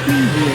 Preview.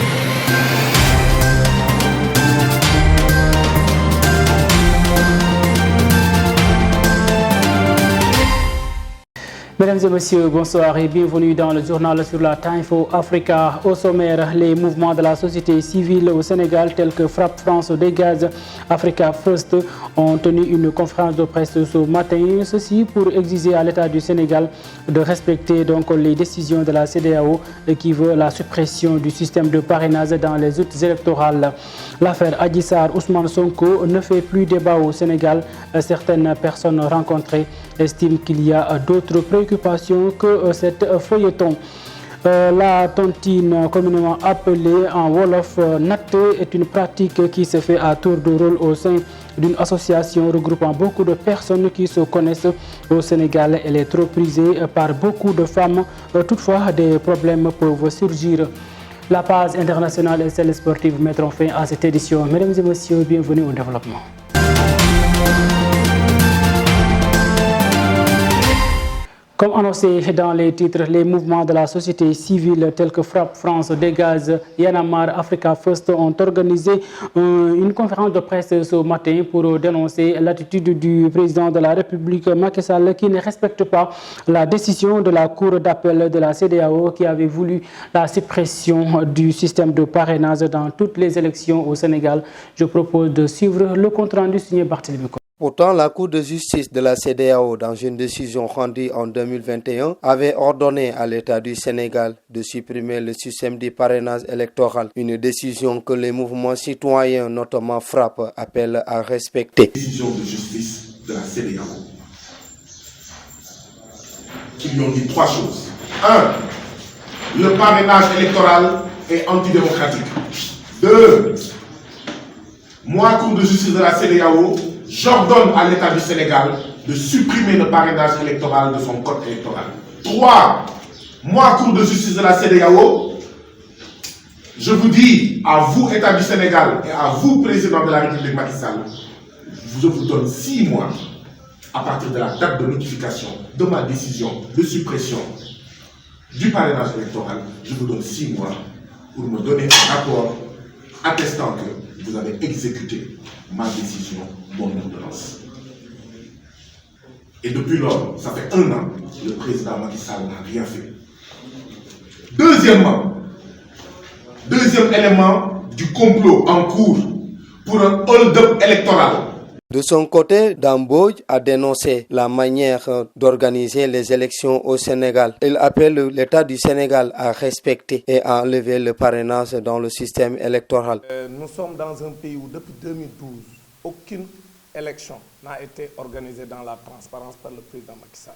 Mesdames et messieurs, bonsoir et bienvenue dans le journal sur la Timefo Africa. Au sommaire, les mouvements de la société civile au Sénégal tels que Frappe France Dégage, Africa First ont tenu une conférence de presse ce matin. Ceci pour exiger à l'État du Sénégal de respecter donc les décisions de la CEDEAO qui veut la suppression du système de parrainage dans les luttes électorales. L'affaire Adji Sarr Ousmane Sonko ne fait plus débat au Sénégal. Certaines personnes rencontrées estiment qu'il y a d'autres préoccupations que cette feuilleton. La tontine, communément appelée en Wolof natte, est une pratique qui se fait à tour de rôle au sein d'une association regroupant beaucoup de personnes qui se connaissent au Sénégal. Elle est trop prisée par beaucoup de femmes. Toutefois, des problèmes peuvent surgir. La page internationale et celle sportive mettront fin à cette édition. Mesdames et messieurs, bienvenue au développement. Comme annoncé dans les titres, les mouvements de la société civile tels que Frappe France Dégage, Y'en a marre, Africa First ont organisé une conférence de presse ce matin pour dénoncer l'attitude du président de la République Macky Sall qui ne respecte pas la décision de la Cour d'appel de la CEDEAO qui avait voulu la suppression du système de parrainage dans toutes les élections au Sénégal. Je propose de suivre le compte-rendu signé Barthélémy. Pourtant, la Cour de justice de la CEDEAO, dans une décision rendue en 2021, avait ordonné à l'État du Sénégal de supprimer le système de parrainage électoral, une décision que les mouvements citoyens, notamment Frappe, appellent à respecter. Décision de justice de la CEDEAO, qui lui ont dit trois choses. 1. Le parrainage électoral est antidémocratique. 2. Moi, Cour de justice de la CEDEAO, j'ordonne à l'État du Sénégal de supprimer le parrainage électoral de son code électoral. 3. Moi, Cour de justice de la CEDEAO, je vous dis, à vous, État du Sénégal, et à vous, Président de la République Macky Sall, je vous donne 6 mois à partir de la date de notification de ma décision de suppression du parrainage électoral. Je vous donne 6 mois pour me donner un rapport attestant que vous avez exécuté ma décision, mon ordonnance. Et depuis lors, ça fait 1 an, le président Macky Sall n'a rien fait. Deuxième élément du complot en cours pour un hold-up électoral. De son côté, Dambodj a dénoncé la manière d'organiser les élections au Sénégal. Il appelle l'État du Sénégal à respecter et à enlever le parrainage dans le système électoral. Nous sommes dans un pays où depuis 2012, aucune élection n'a été organisée dans la transparence par le président Macky Sall.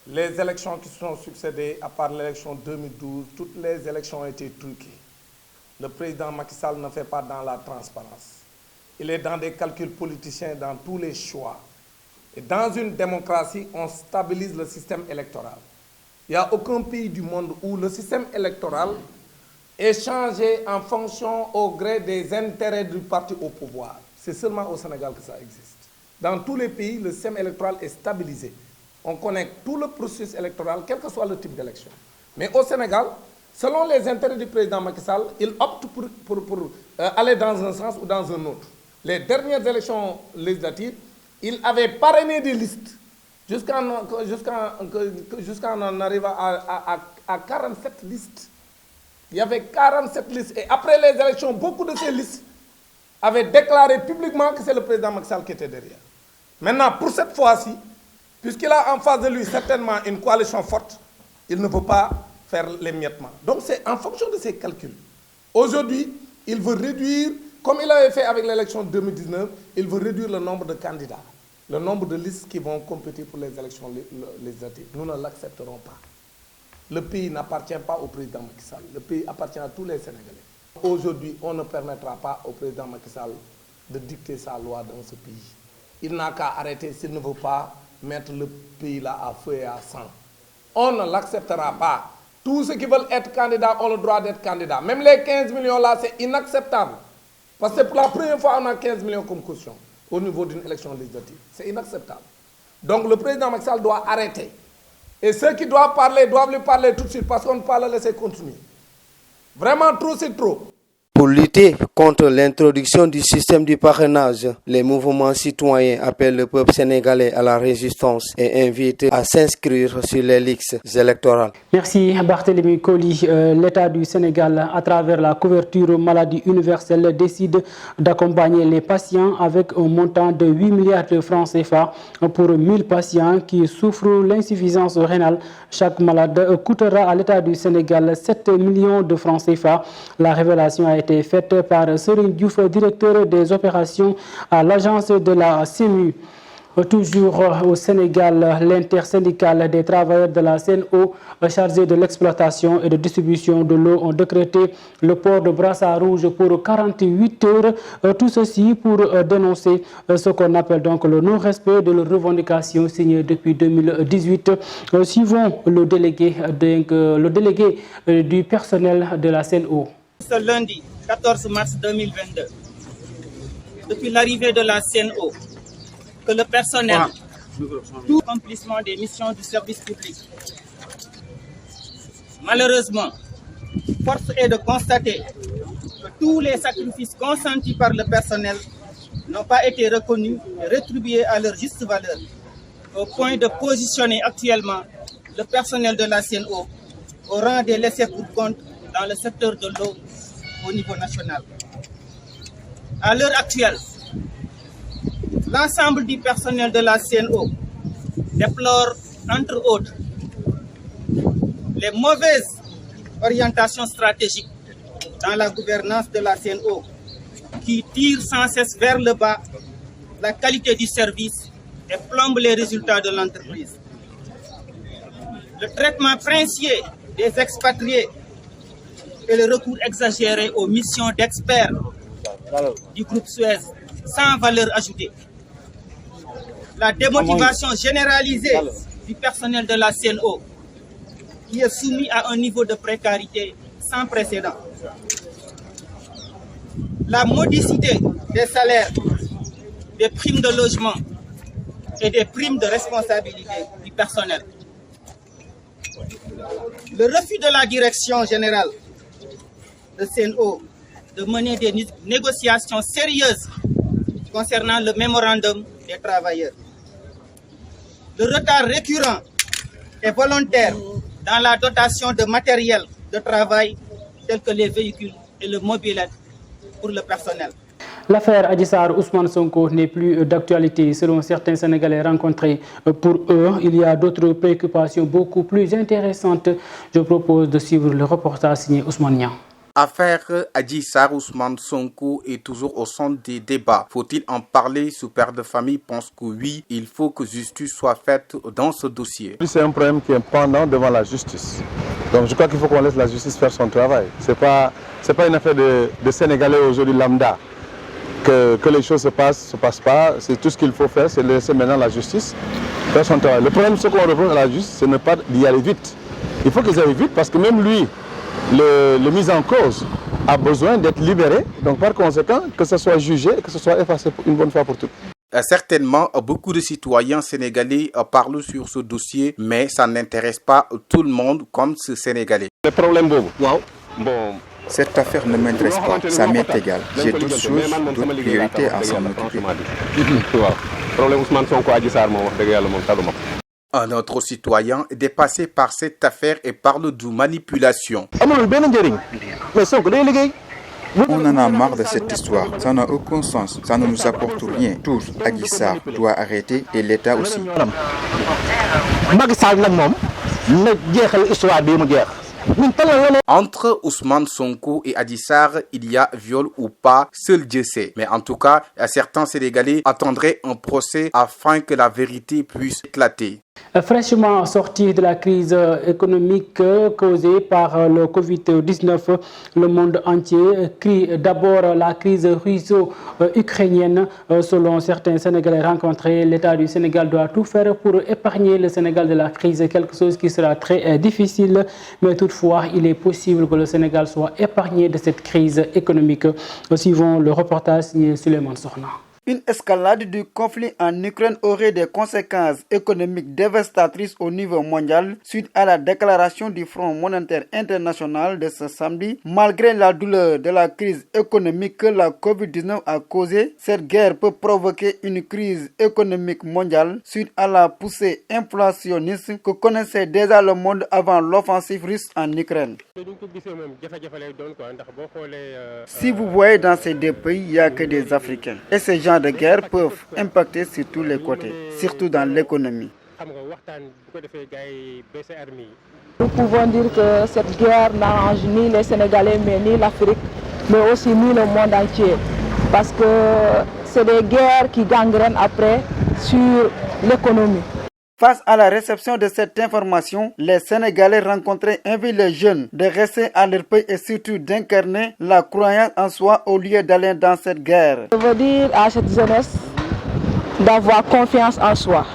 Les élections qui se sont succédées, à part l'élection 2012, toutes les élections ont été truquées. Le président Macky Sall ne fait pas dans la transparence. Il est dans des calculs politiciens, dans tous les choix. Et dans une démocratie, on stabilise le système électoral. Il n'y a aucun pays du monde où le système électoral est changé en fonction au gré des intérêts du parti au pouvoir. C'est seulement au Sénégal que ça existe. Dans tous les pays, le système électoral est stabilisé. On connaît tout le processus électoral, quel que soit le type d'élection. Mais au Sénégal, selon les intérêts du président Macky Sall, il opte pour aller dans un sens ou dans un autre. Les dernières élections législatives, il avait parrainé des listes jusqu'à en arriver à 47 listes. Il y avait 47 listes. Et après les élections, beaucoup de ces listes avaient déclaré publiquement que c'est le président Macky Sall qui était derrière. Maintenant, pour cette fois-ci, puisqu'il a en face de lui certainement une coalition forte, il ne peut pas faire l'émiettement. Donc c'est en fonction de ces calculs. Aujourd'hui, il veut réduire, comme il avait fait avec l'élection 2019, il veut réduire le nombre de candidats, le nombre de listes qui vont compétir pour les élections législatives. Nous ne l'accepterons pas. Le pays n'appartient pas au président Macky Sall. Le pays appartient à tous les Sénégalais. Aujourd'hui, on ne permettra pas au président Macky Sall de dicter sa loi dans ce pays. Il n'a qu'à arrêter s'il ne veut pas mettre le pays là à feu et à sang. On ne l'acceptera pas. Tous ceux qui veulent être candidats ont le droit d'être candidats. Même les 15 millions là, c'est inacceptable. Parce que pour la première fois, on a 15 millions comme caution au niveau d'une élection législative. C'est inacceptable. Donc le président Macky Sall doit arrêter. Et ceux qui doivent lui parler tout de suite, parce qu'on ne peut pas le laisser continuer. Vraiment, trop, c'est trop. Pour lutter contre l'introduction du système du parrainage, les mouvements citoyens appellent le peuple sénégalais à la résistance et invitent à s'inscrire sur les listes électorales. Merci Barthélémy Koli. L'État du Sénégal, à travers la couverture maladie universelle, décide d'accompagner les patients avec un montant de 8 milliards de francs CFA pour 1000 patients qui souffrent d'insuffisance rénale. Chaque malade coûtera à l'État du Sénégal 7 millions de francs CFA. La révélation a été faite par Serigne Diouf, directeur des opérations à l'agence de la CEMU. Toujours au Sénégal, l'intersyndicale des travailleurs de la CNO chargés de l'exploitation et de distribution de l'eau ont décrété le port de brassard rouge pour 48 heures. Tout ceci pour dénoncer ce qu'on appelle donc le non-respect de leurs revendications signées depuis 2018. Suivons le délégué du personnel de la CNO. Ce lundi 14 mars 2022, depuis l'arrivée de la CNO, que le personnel, tout accomplissement des missions du service public. Malheureusement, force est de constater que tous les sacrifices consentis par le personnel n'ont pas été reconnus et rétribués à leur juste valeur, au point de positionner actuellement le personnel de la CNO au rang des laissés pour compte dans le secteur de l'eau au niveau national. À l'heure actuelle, l'ensemble du personnel de la CNO déplore, entre autres, les mauvaises orientations stratégiques dans la gouvernance de la CNO qui tirent sans cesse vers le bas la qualité du service et plombent les résultats de l'entreprise. Le traitement princier des expatriés et le recours exagéré aux missions d'experts du groupe Suez sans valeur ajoutée. La démotivation généralisée du personnel de la CNO qui est soumis à un niveau de précarité sans précédent. La modicité des salaires, des primes de logement et des primes de responsabilité du personnel. Le refus de la direction générale de CNO de mener des négociations sérieuses concernant le mémorandum des travailleurs. Le retard récurrent et volontaire dans la dotation de matériel de travail tels que les véhicules et le mobilette pour le personnel. L'affaire Adji Sarr Ousmane Sonko n'est plus d'actualité selon certains Sénégalais rencontrés. Pour eux, il y a d'autres préoccupations beaucoup plus intéressantes. Je propose de suivre le reportage signé Ousmane Niang. Affaire Adji Sarr Ousmane Sonko est toujours au centre des débats. Faut-il en parler? Ce père de famille pense que oui, il faut que justice soit faite dans ce dossier. C'est un problème qui est pendant devant la justice. Donc je crois qu'il faut qu'on laisse la justice faire son travail. C'est pas une affaire de Sénégalais aujourd'hui lambda. Que les choses se passent pas. C'est tout ce qu'il faut faire, c'est laisser maintenant la justice faire son travail. Le problème, ce qu'on reproche à la justice, c'est ne pas d'y aller vite. Il faut qu'ils aillent vite parce que même lui, le mis en cause a besoin d'être libéré. Donc par conséquent, que ce soit jugé, que ce soit effacé une bonne fois pour toutes. Certainement, beaucoup de citoyens sénégalais parlent sur ce dossier, mais ça n'intéresse pas tout le monde comme ce Sénégalais. Le problème, wow. Bon. Cette affaire ne m'intéresse pas, ça m'est égal. J'ai d'autres choses, d'autres priorités à s'en occuper. Un autre citoyen est dépassé par cette affaire et parle de manipulation. On en a marre de cette histoire, ça n'a aucun sens, ça ne nous apporte rien. Tous, Adji Sarr doit arrêter et l'État aussi. Entre Ousmane Sonko et Adji Sarr, il y a viol ou pas, seul Dieu sait. Mais en tout cas, certains Sénégalais attendraient un procès afin que la vérité puisse éclater. Fraîchement sorti de la crise économique causée par le Covid-19, le monde entier crie d'abord la crise russo-ukrainienne. Selon certains Sénégalais rencontrés, l'État du Sénégal doit tout faire pour épargner le Sénégal de la crise, quelque chose qui sera très difficile. Mais toutefois, il est possible que le Sénégal soit épargné de cette crise économique. Suivons le reportage signé Souleymane Sokhna. Une escalade du conflit en Ukraine aurait des conséquences économiques dévastatrices au niveau mondial suite à la déclaration du Fonds monétaire international de ce samedi. Malgré la douleur de la crise économique que la COVID-19 a causée, cette guerre peut provoquer une crise économique mondiale suite à la poussée inflationniste que connaissait déjà le monde avant l'offensive russe en Ukraine. Si vous voyez dans ces deux pays, il n'y a que des Africains. Et ces gens de guerre peuvent impacter sur tous les côtés, surtout dans l'économie. Nous pouvons dire que cette guerre n'arrange ni les Sénégalais, mais ni l'Afrique, mais aussi ni le monde entier. Parce que c'est des guerres qui gangrènent après sur l'économie. Face à la réception de cette information, les Sénégalais rencontrés invitent les jeunes de rester à leur pays et surtout d'incarner la croyance en soi au lieu d'aller dans cette guerre. Je veux dire à cette jeunesse d'avoir confiance en soi,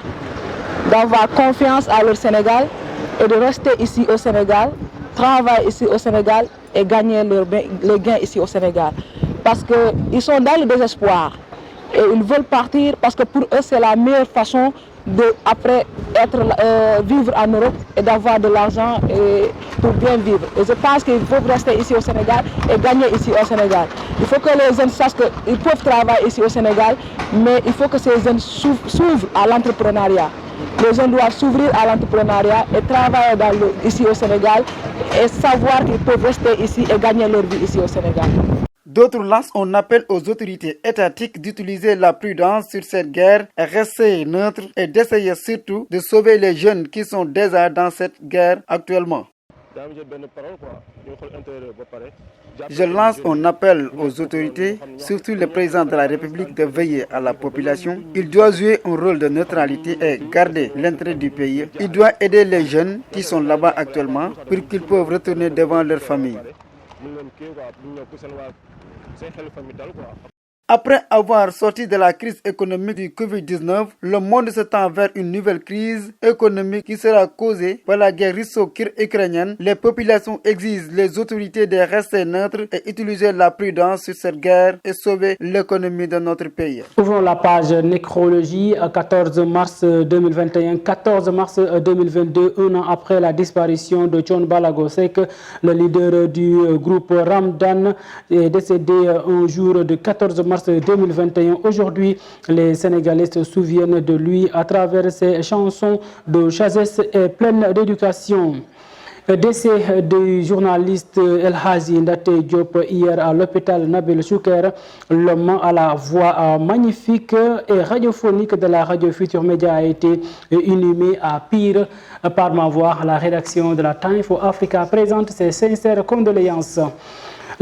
d'avoir confiance à leur Sénégal et de rester ici au Sénégal, travailler ici au Sénégal et gagner les gains ici au Sénégal. Parce qu'ils sont dans le désespoir et ils veulent partir parce que pour eux c'est la meilleure façon de après vivre en Europe et d'avoir de l'argent pour bien vivre. Et je pense qu'il faut rester ici au Sénégal et gagner ici au Sénégal. Il faut que les jeunes sachent qu'ils peuvent travailler ici au Sénégal, mais il faut que ces jeunes s'ouvrent à l'entrepreneuriat. Les jeunes doivent s'ouvrir à l'entrepreneuriat et travailler ici au Sénégal et savoir qu'ils peuvent rester ici et gagner leur vie ici au Sénégal. D'autres lancent un appel aux autorités étatiques d'utiliser la prudence sur cette guerre et rester neutre et d'essayer surtout de sauver les jeunes qui sont déjà dans cette guerre actuellement. Je lance un appel aux autorités, surtout le président de la République, de veiller à la population. Il doit jouer un rôle de neutralité et garder l'intérêt du pays. Il doit aider les jeunes qui sont là-bas actuellement pour qu'ils puissent retourner devant leur famille. Après avoir sorti de la crise économique du Covid-19, le monde se tend vers une nouvelle crise économique qui sera causée par la guerre russo-ukrainienne. Les populations exigent les autorités de rester neutres et utiliser la prudence sur cette guerre et sauver l'économie de notre pays. Ouvrons la page nécrologie. 14 mars 2021, 14 mars 2022, un an après la disparition de Thione Ballago Seck, le leader du groupe Ramdan est décédé un jour de 14 mars 2021. Aujourd'hui, les Sénégalais se souviennent de lui à travers ses chansons de sagesse et pleine d'éducation. Décès du journaliste El Hadji Ndaté Diop hier à l'hôpital Nabil Choucair. L'homme à la voix magnifique et radiophonique de la radio Futur Média a été inhumé à Pire. Par ma voix, la rédaction de la Time for Africa présente ses sincères condoléances.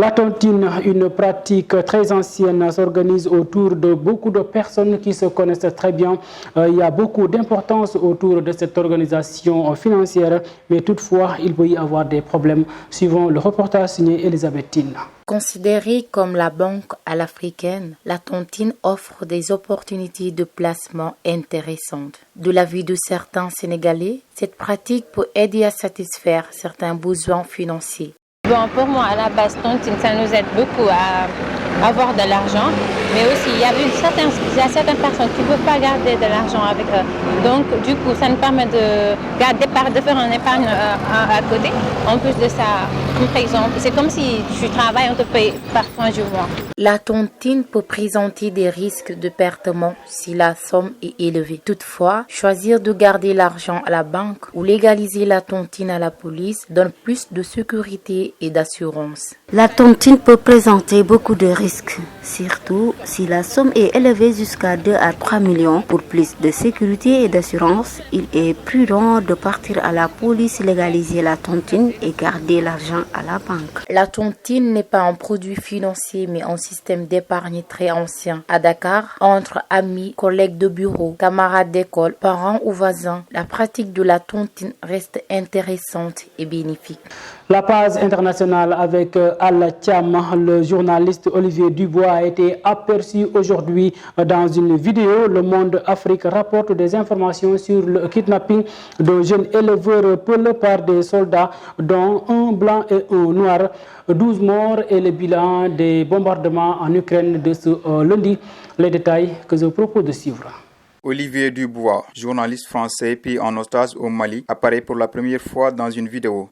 La tontine, une pratique très ancienne, s'organise autour de beaucoup de personnes qui se connaissent très bien. Il y a beaucoup d'importance autour de cette organisation financière, mais toutefois, il peut y avoir des problèmes, suivant le reportage signé Elisabeth Tine. Considérée comme la banque à l'africaine, la tontine offre des opportunités de placement intéressantes. De la vie de certains Sénégalais, cette pratique peut aider à satisfaire certains besoins financiers. Bon, pour moi, à la base, tontine, ça nous aide beaucoup à avoir de l'argent, mais aussi il y a certaines personnes qui ne peuvent pas garder de l'argent avec eux. Donc, du coup, ça nous permet de faire un épargne à côté. En plus de ça, par exemple, c'est comme si tu travailles, on te paye par fin du mois. La tontine peut présenter des risques de pertement si la somme est élevée. Toutefois, choisir de garder l'argent à la banque ou légaliser la tontine à la police donne plus de sécurité et d'assurance. La tontine peut présenter beaucoup de risques, surtout si la somme est élevée jusqu'à 2 à 3 millions. Pour plus de sécurité et d'assurance, il est prudent de partir à la police, légaliser la tontine et garder l'argent à la banque. La tontine n'est pas un produit financier mais un système d'épargne très ancien. À Dakar, entre amis, collègues de bureau, camarades d'école, parents ou voisins, la pratique de la tontine reste intéressante et bénéfique. La page internationale avec Al Thiam, le journaliste Olivier Dubois a été aperçu aujourd'hui dans une vidéo. Le Monde Afrique rapporte des informations sur le kidnapping de jeunes éleveurs Peul par des soldats, dont un blanc et un noir. 12 morts et le bilan des bombardements en Ukraine de ce lundi. Les détails que je propose de suivre. Olivier Dubois, journaliste français pris en otage au Mali, apparaît pour la première fois dans une vidéo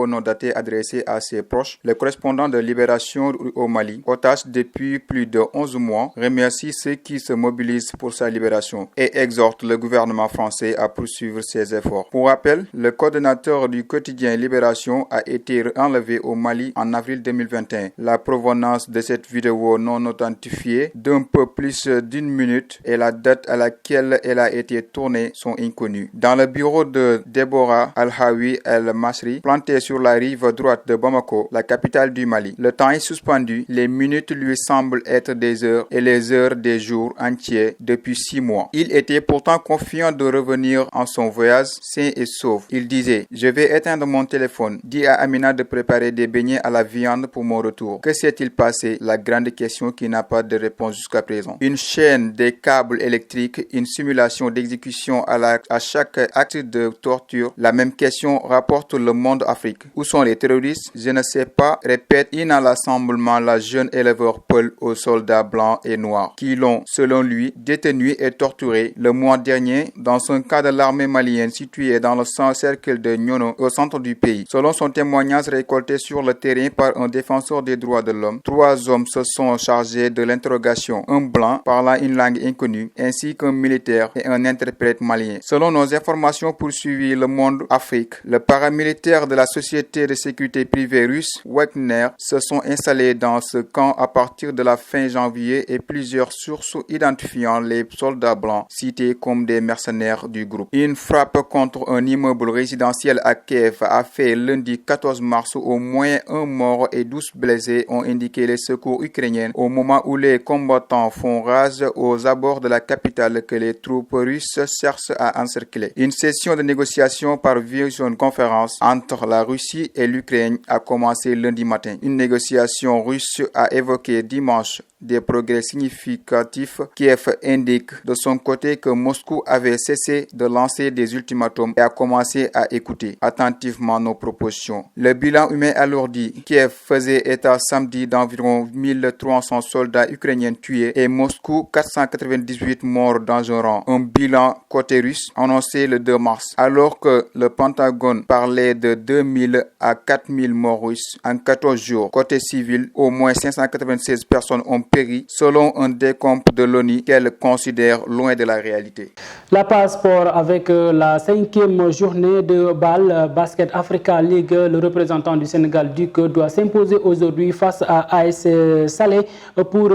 non datée adressée à ses proches. Le correspondant de Libération au Mali, otage depuis plus de 11 mois, remercie ceux qui se mobilisent pour sa libération et exhorte le gouvernement français à poursuivre ses efforts. Pour rappel, le coordonnateur du quotidien Libération a été enlevé au Mali en avril 2021. La provenance de cette vidéo non authentifiée d'un peu plus d'une minute et la date à laquelle elle a été tournée sont inconnues. Dans le bureau de Deborah Al-Hawi El-Masri, planté sur la rive droite de Bamako, la capitale du Mali, le temps est suspendu, les minutes lui semblent être des heures et les heures des jours entiers depuis 6 mois. Il était pourtant confiant de revenir en son voyage sain et sauf. Il disait « Je vais éteindre mon téléphone, dis à Amina de préparer des beignets à la viande pour mon retour. » Que s'est-il passé? La grande question qui n'a pas de réponse jusqu'à présent. Une chaîne, des câbles électriques, une simulation d'exécution à chaque acte de torture. La même question rapporte Le Monde Afrique. Où sont les terroristes? Je ne sais pas, répète inlassablement la jeune éleveur Peul aux soldats blancs et noirs qui l'ont, selon lui, détenu et torturé le mois dernier dans un camp de l'armée malienne situé dans le cercle de Nyono au centre du pays. Selon son témoignage récolté sur le terrain par un défenseur des droits de l'homme, 3 hommes se sont chargés de l'interrogation. Un blanc parlant une langue inconnue ainsi qu'un militaire et un interprète malien. Selon nos informations poursuivies Le Monde Afrique, le paramilitaire de la société de sécurité privée russe Wagner se sont installés dans ce camp à partir de la fin janvier et plusieurs sources identifiant les soldats blancs cités comme des mercenaires du groupe. Une frappe contre un immeuble résidentiel à Kiev a fait lundi 14 mars au moins 1 mort et 12 blessés, ont indiqué les secours ukrainiens au moment où les combattants font rage aux abords de la capitale que les troupes russes cherchent à encercler. Une session de négociation par visioconférence entre la Russie et l'Ukraine a commencé lundi matin. Une négociation russe a évoqué dimanche des progrès significatifs. Kiev indique de son côté que Moscou avait cessé de lancer des ultimatums et a commencé à écouter attentivement nos propositions. Le bilan humain alourdi. Kiev faisait état samedi d'environ 1300 soldats ukrainiens tués et Moscou 498 morts dans un rang. Un bilan côté russe annoncé le 2 mars, alors que le Pentagone parlait de 2000 à 4000 morts russes en 14 jours. Côté civil, au moins 596 personnes ont péri, selon un décompte de l'ONU qu'elle considère loin de la réalité. La page sport avec la 5e journée de BAL Basket Africa League. Le représentant du Sénégal Duc doit s'imposer aujourd'hui face à AS Salé pour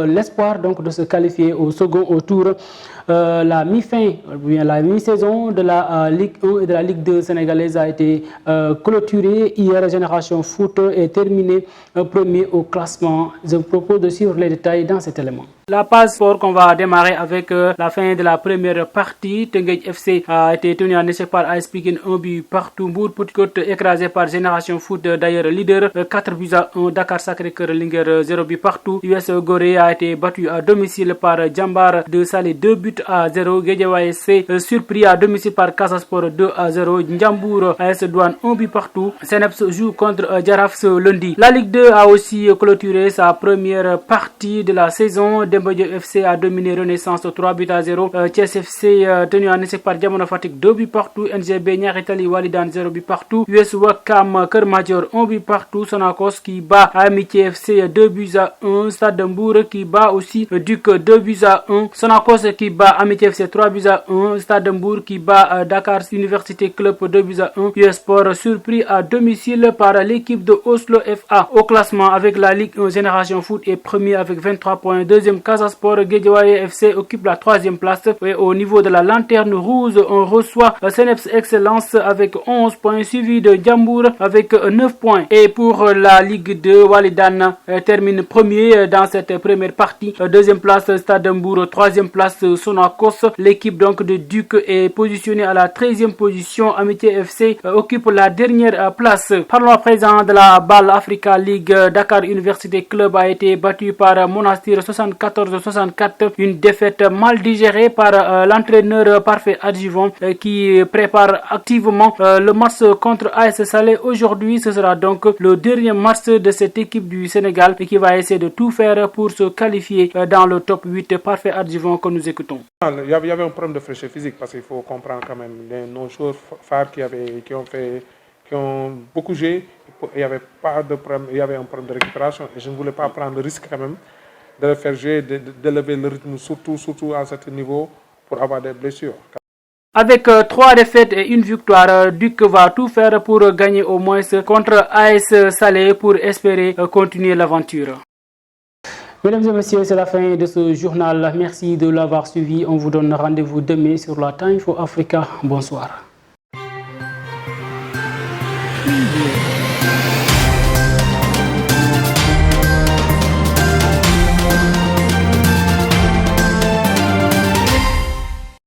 l'espoir donc de se qualifier au second tour. La mi-saison de la Ligue 1 et de la Ligue 2 sénégalaise a été clôturée. Hier, Génération Foot est terminé premier au classement. Je vous propose de suivre les détails dans cet élément. La page sport qu'on va démarrer avec la fin de la première partie. Teungueth FC a été tenu en échec par AS Pikine 1 but partout. Mbour Petite Côte écrasé par Génération Foot, d'ailleurs leader 4 buts à 1. Dakar Sacré-Cœur Linguère 0 but partout. US Gorée a été battu à domicile par Djambar de Salé 2 buts à 0. Guédiawaye SC surpris à domicile par Casa Sport 2 à 0. Ndiambour AS Douane 1 but partout. Seneps joue contre Jaraaf ce lundi. La Ligue 2 a aussi clôturé sa première partie de la saison. Demba FC a dominé Renaissance 3 buts à 0. Thiès FC tenu en échec par Jamono Fatick 2 buts partout. NGB Niary Tally Walidane 0 but partout. US Ouakam Keur Madior 1 but partout. Sonacos qui bat Amitié FC 2 buts à 1. Stade de Mbour qui bat aussi Duc 2 buts à 1. Sonacos qui bat Amitié FC 3 buts à 1. Stade de Mbour qui bat Dakar Université Club 2 buts à 1. US Sport surpris à domicile par l'équipe de Oslo FA. Au classement avec la Ligue 1, Génération Foot est premier avec 23 points. Deuxième Casa Sport, Guédiawaye FC occupe la 3e place. Et au niveau de la lanterne rouge, on reçoit Seneps Excellence avec 11 points, suivi de Djambour avec 9 points. Et pour la Ligue 2, Walidane termine premier dans cette première partie. Deuxième place, Stade de Mbour. Troisième place, Sonacos. Sonacos. L'équipe donc de Duc est positionnée à la 13e position. Amitié FC occupe la dernière place. Parlons à présent de la BAL Africa League. Dakar Université Club a été battu par Monastir 74-64. Une défaite mal digérée par l'entraîneur Parfait Adjivon qui prépare activement le match contre AS Salé. Aujourd'hui, ce sera donc le dernier match de cette équipe du Sénégal et qui va essayer de tout faire pour se qualifier dans le top 8. Parfait Adjivon que nous écoutons. Il y avait un problème de fraîcheur physique parce qu'il faut comprendre quand même nos joueurs phares qui ont beaucoup joué. Il y avait pas de problème, il y avait un problème de récupération et je ne voulais pas prendre le risque quand même de le faire jouer, d'élever le rythme surtout à ce niveau pour avoir des blessures. Avec 3 défaites et une victoire, Duc va tout faire pour gagner au moins contre AS Salé pour espérer continuer l'aventure. Mesdames et messieurs, c'est la fin de ce journal. Merci de l'avoir suivi. On vous donne rendez-vous demain sur la Time for Africa. Bonsoir.